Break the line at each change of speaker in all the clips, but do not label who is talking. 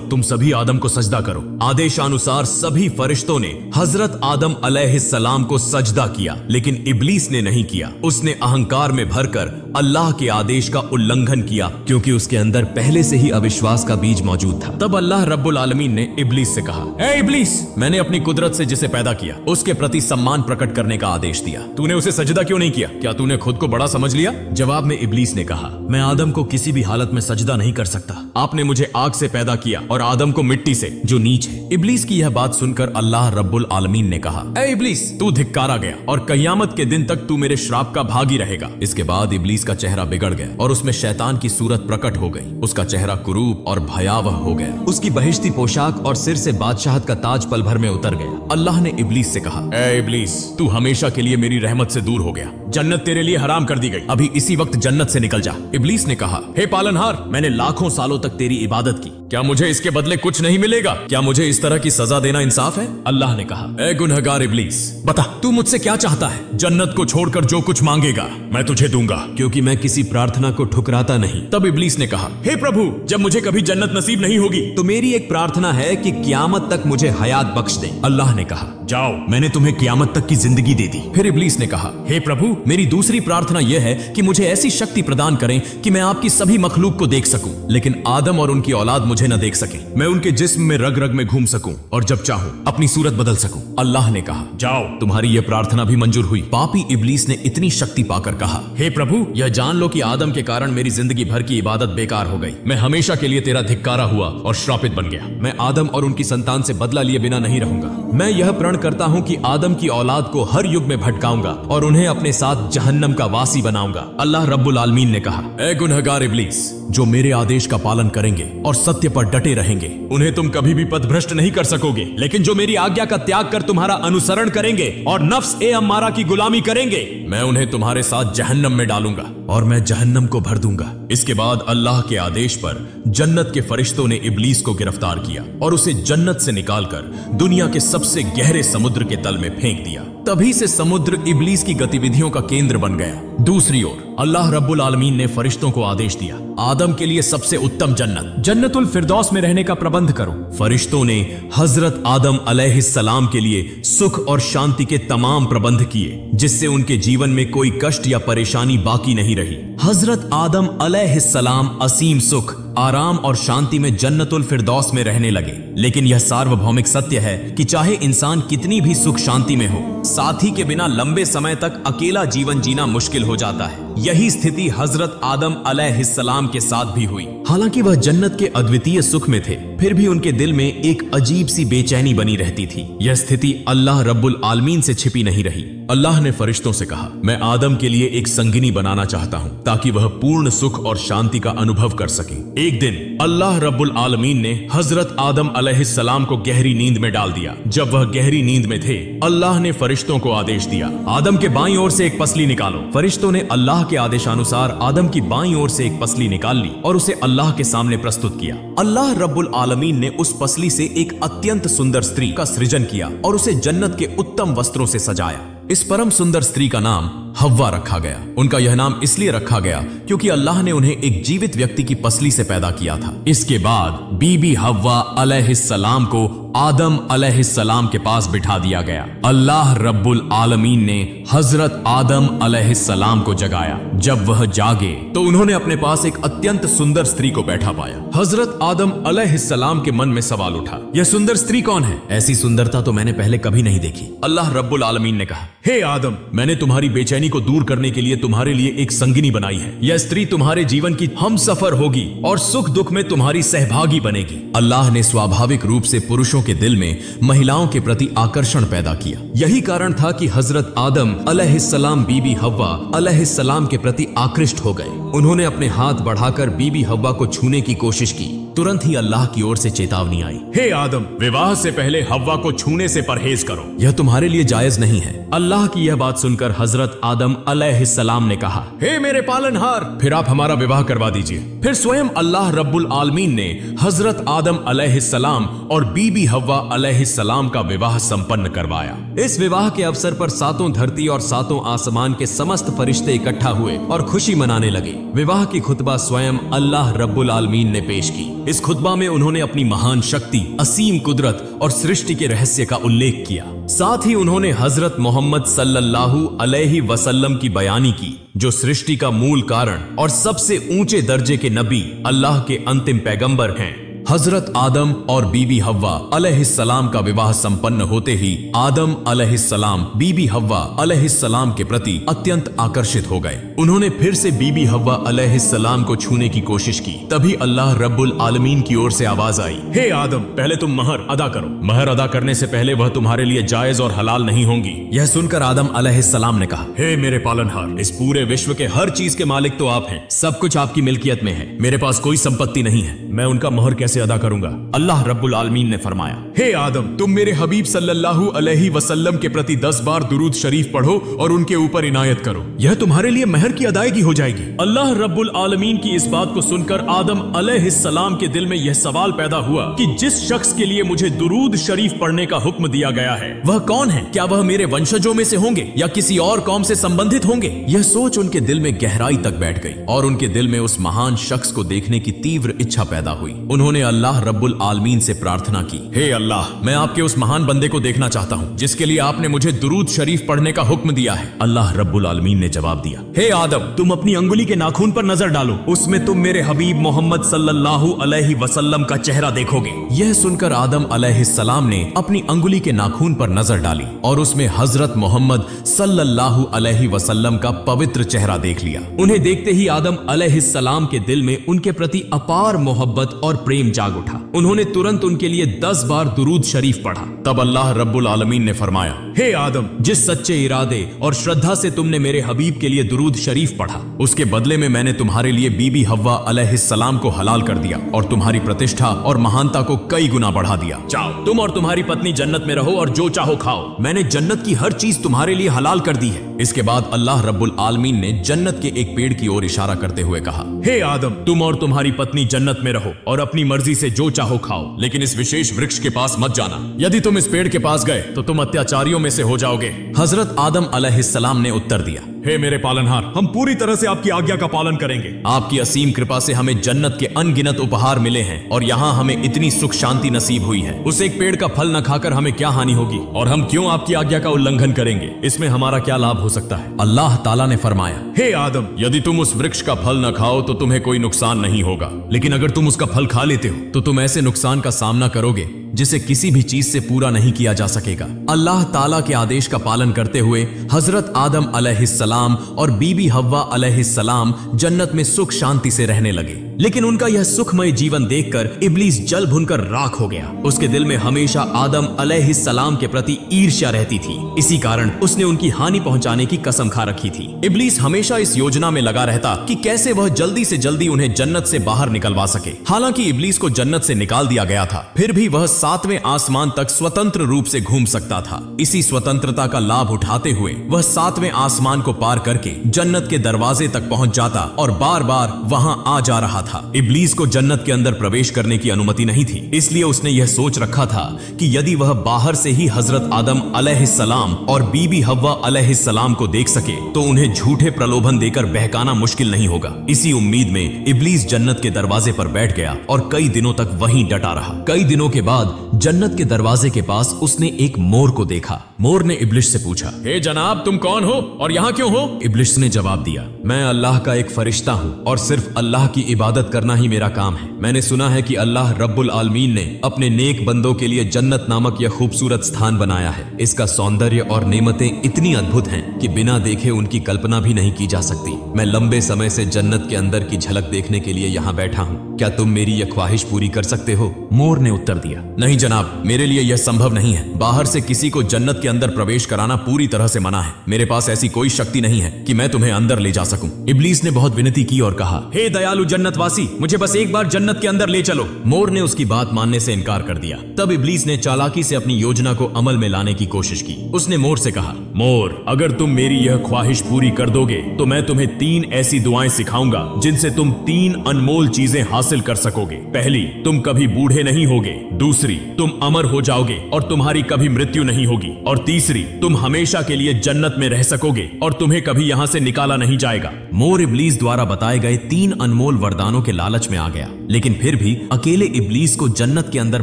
तुम सभी आदम को सजदा करो। आदेशानुसार सभी फरिश्तों ने हजरत आदम अलैहिस्सलाम को सजदा किया, लेकिन इब्लीस ने नहीं किया। उसने अहंकार में भरकर अल्लाह के आदेश का उल्लंघन किया, क्योंकि उसके अंदर पहले से ही अविश्वास का बीज मौजूद था। तब अल्लाह रब्बुल आलमीन ने इब्लीस से कहा, ए इब्लीस, मैंने अपनी कुदरत से जिसे पैदा किया उसके प्रति सम्मान प्रकट करने का आदेश दिया, तूने उसे सजदा क्यों नहीं किया? क्या तूने खुद को बड़ा समझ लिया? जवाब में इब्लीस ने कहा, मैं आदम को किसी भी हालत में सजदा नहीं कर सकता। आपने मुझे आग से पैदा किया और आदम को मिट्टी से, जो नीच है। इब्लीस की यह बात सुनकर अल्लाह रब्बुल आलमीन ने कहा, ए इब्लीस, तू धिक्कारा गया और कयामत के दिन तक तू मेरे श्राप का भागी रहेगा। इसके बाद इब्लीस का चेहरा बिगड़ गया और उसमें शैतान की सूरत प्रकट हो गई। उसका चेहरा कुरूप और भयावह हो गया। उसकी बहिश्ती पोशाक और सिर से बादशाहत का ताज पल भर में उतर गया। अल्लाह ने इब्लीस से कहा, ए इब्लीस, तू हमेशा के लिए मेरी रहमत से दूर हो गया। जन्नत तेरे लिए हराम कर दी गई। अभी इसी वक्त जन्नत से निकल जा। इब्लीस ने कहा, हे पालनहार, मैंने लाखों सालों तक तेरी इबादत की, क्या मुझे इसके बदले कुछ नहीं मिलेगा? क्या मुझे इस तरह की सजा देना इंसाफ है? अल्लाह ने कहा, ए गुनहगार इब्लीस, बता तू मुझसे क्या चाहता है? जन्नत को छोड़कर जो कुछ मांगेगा मैं तुझे दूंगा, क्योंकि मैं किसी प्रार्थना को ठुकराता नहीं। तब इब्लीस ने कहा, हे प्रभु, जब मुझे कभी जन्नत नसीब नहीं होगी तो मेरी एक प्रार्थना है कि क़यामत तक मुझे हयात बख्श दे। अल्लाह ने कहा, जाओ, मैंने तुम्हें क़यामत तक की जिंदगी दे दी। फिर इब्लीस ने कहा, हे प्रभु, मेरी दूसरी प्रार्थना यह है कि मुझे ऐसी शक्ति प्रदान करें कि मैं आपकी सभी मखलूक को देख सकूं, लेकिन आदम और उनकी औलाद मुझे न देख सके। मैं उनके जिस्म में रग रग में घूम सकूं और जब चाहूं अपनी सूरत बदल सकूं। अल्लाह ने कहा, जाओ, तुम्हारी यह प्रार्थना भी मंजूर हुई। पापी इब्लीस ने इतनी शक्ति पाकर कहा, हे प्रभु, यह जान लो कि आदम के कारण मेरी जिंदगी भर की इबादत बेकार हो गई। मैं हमेशा के लिए तेरा धिक्कारा हुआ और श्रापित बन गया। मैं आदम और उनकी संतान से बदला लिए बिना नहीं रहूंगा। मैं यह प्रण करता हूं कि आदम की औलाद को हर युग में भटकाऊंगा और उन्हें अपने साथ जहन्नम का वासी बनाऊंगा। अल्लाह रब्बुल आलमीन ने कहा, ए गुनहगार इब्लीस, जो मेरे आदेश का पालन करेंगे और सत्य पर डटे रहेंगे उन्हें तुम कभी भी पथभ्रष्ट नहीं कर सकोगे, लेकिन जो मेरी आज्ञा का त्याग कर तुम्हारा अनुसरण करेंगे और नफ्स ए अम्मारा की गुलामी करेंगे, मैं उन्हें तुम्हारे साथ जहन्नम में डालूंगा और मैं जहन्नम को भर दूंगा। इसके बाद अल्लाह के आदेश पर जन्नत के फरिश्तों ने इब्लीस को गिरफ्तार किया और उसे जन्नत से निकालकर दुनिया के सबसे गहरे समुद्र के तल में फेंक दिया। तभी से समुद्र इब्लीस की गतिविधियों का केंद्र बन गया। दूसरी ओर अल्लाह रब्बुल आलमीन ने फरिश्तों को आदेश दिया, आदम के लिए सबसे उत्तम जन्नतुल फिरदौस में रहने का प्रबंध करो। फरिश्तों ने हजरत आदम अलैहिस्सलाम के लिए सुख और शांति के तमाम प्रबंध किए, जिससे उनके जीवन में कोई कष्ट या परेशानी बाकी नहीं रही। हजरत आदम अलैहिस्सलाम असीम सुख, आराम और शांति में जन्नतुल फिरदौस में रहने लगे। लेकिन यह सार्वभौमिक सत्य है कि चाहे इंसान कितनी भी सुख शांति में हो, साथी के बिना लंबे समय तक अकेला जीवन जीना मुश्किल हो जाता है। यही स्थिति हजरत आदम अलैहिस्सलाम के साथ भी हुई। हालांकि वह जन्नत के अद्वितीय सुख में थे, फिर भी उनके दिल में एक अजीब सी बेचैनी बनी रहती थी। यह स्थिति अल्लाह रब्बुल आलमीन से छिपी नहीं रही। अल्लाह ने फरिश्तों से कहा, मैं आदम के लिए एक संगिनी बनाना चाहता हूँ ताकि वह पूर्ण सुख और शांति का अनुभव कर सके। एक दिन अल्लाह रब्बुल आलमीन ने हजरत आदम अलैहिस्सलाम को गहरी नींद में डाल दिया। जब वह गहरी नींद में थे, अल्लाह ने फरिश्तों को आदेश दिया, आदम के बाईं ओर से एक पसली निकालो। फरिश्तों ने अल्लाह के आदेशानुसार आदम की बाईं ओर से एक पसली निकाल ली और उसे अल्लाह के सामने प्रस्तुत किया। अल्लाह रब्बुल आलमीन ने उस पसली से एक अत्यंत सुंदर स्त्री का सृजन किया और उसे जन्नत के उत्तम वस्त्रों से सजाया। इस परम सुंदर स्त्री का नाम हव्वा रखा गया। उनका यह नाम इसलिए रखा गया क्योंकि अल्लाह ने उन्हें एक जीवित व्यक्ति की पसली से पैदा किया था। इसके बाद बीबी हव्वा अलैहिस्सलाम को आदम अलैहिस्सलाम के पास बिठा दिया गया। अल्लाह रब्बुल आलमीन ने हजरत आदम अलैहिस्सलाम को जगाया। जब वह जागे तो उन्होंने अपने पास एक अत्यंत सुंदर स्त्री को बैठा पाया। हजरत आदम अलैहिस्सलाम के मन में सवाल उठा, यह सुंदर स्त्री कौन है? ऐसी सुंदरता तो मैंने पहले कभी नहीं देखी। अल्लाह रब्बुल आलमीन ने कहा, हे आदम, मैंने तुम्हारी बेचैनी को दूर करने के लिए तुम्हारे लिए एक संगिनी बनाई है। यह स्त्री तुम्हारे जीवन की हमसफर होगी और सुख दुख में तुम्हारी सहभागी बनेगी। अल्लाह ने स्वाभाविक रूप से पुरुषों के दिल में महिलाओं के प्रति आकर्षण पैदा किया। यही कारण था कि हजरत आदम अलैहिस्सलाम बीबी हव्वा अलैहिस्सलाम के प्रति आकृष्ट हो गए। उन्होंने अपने हाथ बढ़ाकर बीबी हव्वा को छूने की कोशिश की। तुरंत ही अल्लाह की ओर से चेतावनी आई, हे आदम, विवाह से पहले हव्वा को छूने से परहेज करो, यह तुम्हारे लिए जायज नहीं है। अल्लाह की यह बात सुनकर हजरत आदम अलैहिस्सलाम ने कहा, हे मेरे पालनहार, फिर आप हमारा विवाह करवा दीजिए। फिर स्वयं अल्लाह रब्बुल आलमीन ने हजरत आदम अलैहिस्सलाम और बीबी हव्वा अलैहिस्सलाम का विवाह संपन्न करवाया। इस विवाह के अवसर पर सातों धरती और सातों आसमान के समस्त फरिश्ते इकट्ठा हुए और खुशी मनाने लगे। विवाह की खुतबा स्वयं अल्लाह रब्बुल आलमीन ने पेश की। इस खुतबा में उन्होंने अपनी महान शक्ति, असीम कुदरत और सृष्टि के रहस्य का उल्लेख किया। साथ ही उन्होंने हजरत मोहम्मद सल्लल्लाहु अलैहि वसल्लम की बयानी की, जो सृष्टि का मूल कारण और सबसे ऊंचे दर्जे के नबी, अल्लाह के अंतिम पैगंबर हैं। हजरत आदम और बीबी हव्वा अलैहिस्सलाम का विवाह संपन्न होते ही आदम अलैहिस्सलाम बीबी हव्वा अलैहिस्सलाम के प्रति अत्यंत आकर्षित हो गए। उन्होंने फिर से बीबी हव्वा अलैहिस्सलाम को छूने की कोशिश की। तभी अल्लाह रब्बुल आलमीन की ओर से आवाज आई, हे आदम, पहले तुम महर अदा करो। महर अदा करने से पहले वह तुम्हारे लिए जायज और हलाल नहीं होंगी। यह सुनकर आदम अलैहिस्सलाम ने कहा, हे मेरे पालनहार, इस पूरे विश्व के हर चीज के मालिक तो आप हैं। सब कुछ आपकी मिल्कियत में है। मेरे पास कोई संपत्ति नहीं है। मैं उनका महर कैसे अदा करूंगा? अल्लाह रब्बुल आलमीन ने फरमाया, हे आदम, तुम मेरे हबीब सल्लल्लाहु अलैहि वसल्लम के प्रति 10 बार दुरूद शरीफ पढ़ो और उनके ऊपर इनायत करो। यह तुम्हारे लिए महर की अदायगी हो जाएगी। अल्लाह रब्बुल आलमीन की इस बात को सुनकर आदम अलैहिस्सलाम के दिल में यह सवाल पैदा हुआ कि जिस शख्स के लिए मुझे दुरूद शरीफ पढ़ने का हुक्म दिया गया है, वह कौन है? क्या वह मेरे वंशजों में से होंगे या किसी और कौम से संबंधित होंगे? यह सोच उनके दिल में गहराई तक बैठ गई और उनके दिल में उस महान शख्स को देखने की तीव्र इच्छा पैदा हुई। उन्होंने अल्लाह रब्बुल आलमीन से प्रार्थना की, हे अल्लाह, मैं आपके उस महान बंदे को देखना चाहता हूँ जिसके लिए आपने मुझे दुरूद शरीफ पढ़ने का हुक्म दिया है। अल्लाह रब्बुल आलमीन ने जवाब दिया, हे आदम, तुम अपनी अंगुली के नाखून पर नजर डालो, उसमें तुम मेरे हबीब मोहम्मद सल्लल्लाहु अलैहि वसल्लम का चेहरा देखोगे। यह सुनकर आदम अलैहिस्सलाम ने अपनी अंगुली के नाखून पर नजर डाली और उसमें हजरत मोहम्मद सल्लल्लाहु अलैहि वसल्लम का पवित्र चेहरा देख लिया। उन्हें देखते ही आदम अलैहिस्सलाम के दिल में उनके प्रति अपार मोहब्बत और प्रेम जाग उठा। उन्होंने तुरंत उनके लिए 10 बार दुरूद शरीफ पढ़ा। तब अल्लाह रब्बुल आलमीन ने फरमाया, हे आदम, जिस सच्चे इरादे और श्रद्धा से तुमने मेरे हबीब के लिए दुरूद शरीफ पढ़ा, उसके बदले में मैंने तुम्हारे लिए बीबी हव्वा अलैहिस्सलाम को हलाल कर दिया और तुम्हारी प्रतिष्ठा और महानता को कई गुना बढ़ा दिया। जाओ, तुम और तुम्हारी पत्नी जन्नत में रहो और जो चाहो खाओ। मैंने जन्नत की हर चीज तुम्हारे लिए हलाल कर दी है। इसके बाद अल्लाह रब्बुल आलमीन ने जन्नत के एक पेड़ की ओर इशारा करते हुए कहा, हे आदम, तुम और तुम्हारी पत्नी जन्नत में रहो और अपनी मर्जी से जो चाहो खाओ, लेकिन इस विशेष वृक्ष के पास मत जाना। यदि तुम इस पेड़ के पास गए तो तुम अत्याचारियों में से हो जाओगे। हजरत आदम अलैहिस्सलाम ने उत्तर दिया, हे मेरे पालनहार, हम पूरी तरह से आपकी आज्ञा का पालन करेंगे। आपकी असीम कृपा से हमें जन्नत के अनगिनत उपहार मिले हैं और यहाँ हमें इतनी सुख शांति नसीब हुई है। उस एक पेड़ का फल न खाकर हमें क्या हानि होगी और हम क्यों आपकी आज्ञा का उल्लंघन करेंगे? इसमें हमारा क्या लाभ हो सकता है? अल्लाह ताला ने फरमाया, हे आदम, यदि तुम उस वृक्ष का फल न खाओ तो तुम्हें कोई नुकसान नहीं होगा, लेकिन अगर तुम उसका फल खा लेते हो तो तुम ऐसे नुकसान का सामना करोगे जिसे किसी भी चीज से पूरा नहीं किया जा सकेगा। अल्लाह ताला के आदेश का पालन करते हुए हजरत आदम अलैहिस्सलाम और बीबी हव्वा अलैहिस्सलाम जन्नत में सुख शांति से रहने लगे। लेकिन उनका यह सुखमय जीवन देखकर इब्लीस जल भुनकर राख हो गया। उसके दिल में हमेशा आदम अलैहिस्सलाम के प्रति ईर्ष्या रहती थी। इसी कारण उसने उनकी हानि पहुंचाने की कसम खा रखी थी। इब्लीस हमेशा इस योजना में लगा रहता कि कैसे वह जल्दी से जल्दी उन्हें जन्नत से बाहर निकलवा सके। हालांकि इब्लीस को जन्नत से निकाल दिया गया था, फिर भी वह 7वें आसमान तक स्वतंत्र रूप से घूम सकता था। इसी स्वतंत्रता का लाभ उठाते हुए वह 7वें आसमान को पार करके जन्नत के दरवाजे तक पहुंच जाता और बार बार वहां आ जा रहा था। इब्लीस को जन्नत के अंदर प्रवेश करने की अनुमति नहीं थी, इसलिए उसने यह सोच रखा था कि यदि वह बाहर से ही हजरत आदम अलैहिस्सलाम और बीबी हव्वा अलैहिस्सलाम को देख सके तो उन्हें झूठे प्रलोभन देकर बहकाना मुश्किल नहीं होगा। इसी उम्मीद में इब्लीस जन्नत के दरवाजे पर बैठ गया और कई दिनों तक वहीं डटा रहा। कई दिनों के बाद जन्नत के दरवाजे के पास उसने एक मोर को देखा। मोर ने इब्लिस से पूछा, हे जनाब, तुम कौन हो और यहाँ क्यों हो? इब्लिस ने जवाब दिया, मैं अल्लाह का एक फरिश्ता हूँ और सिर्फ अल्लाह की इबादत करना ही मेरा काम है। मैंने सुना है कि अल्लाह रब्बुल आलमीन ने अपने नेक बंदों के लिए जन्नत नामक यह खूबसूरत स्थान बनाया है। इसका सौंदर्य और नेमतें इतनी अद्भुत हैं कि बिना देखे उनकी कल्पना भी नहीं की जा सकती। मैं लंबे समय से जन्नत के अंदर की झलक देखने के लिए यहाँ बैठा हूँ। क्या तुम मेरी यह ख्वाहिश पूरी कर सकते हो? मोर ने उत्तर दिया, नहीं जनाब, मेरे लिए यह संभव नहीं है। बाहर से किसी को जन्नत के अंदर प्रवेश कराना पूरी तरह से मना है। मेरे पास ऐसी कोई शक्ति नहीं है कि मैं तुम्हें अंदर ले जा सकूं। इब्लीस ने बहुत विनती की और कहा, हे दयालु जन्नतवासी, मुझे बस एक बार जन्नत के अंदर ले चलो। मोर ने उसकी बात मानने से इनकार कर दिया। तब इब्लीस ने चालाकी से अपनी योजना को अमल में लाने की कोशिश की। उसने मोर से कहा, मोर, अगर तुम मेरी यह ख्वाहिश पूरी कर दोगे तो मैं तुम्हें 3 ऐसी दुआएं सिखाऊंगा जिनसे तुम 3 अनमोल चीजें हासिल हासिल कर सकोगे। पहली, तुम कभी बूढ़े नहीं होगे। दूसरी, तुम अमर हो जाओगे और तुम्हारी कभी मृत्यु नहीं होगी। और तीसरी, तुम हमेशा के लिए जन्नत में रह सकोगे और तुम्हें कभी यहां से निकाला नहीं जाएगा। मोर इब्लीस द्वारा बताए गए 3 अनमोल वरदानों के लालच में आ गया, लेकिन फिर भी अकेले इब्लीस को जन्नत के अंदर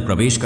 प्रवेश कर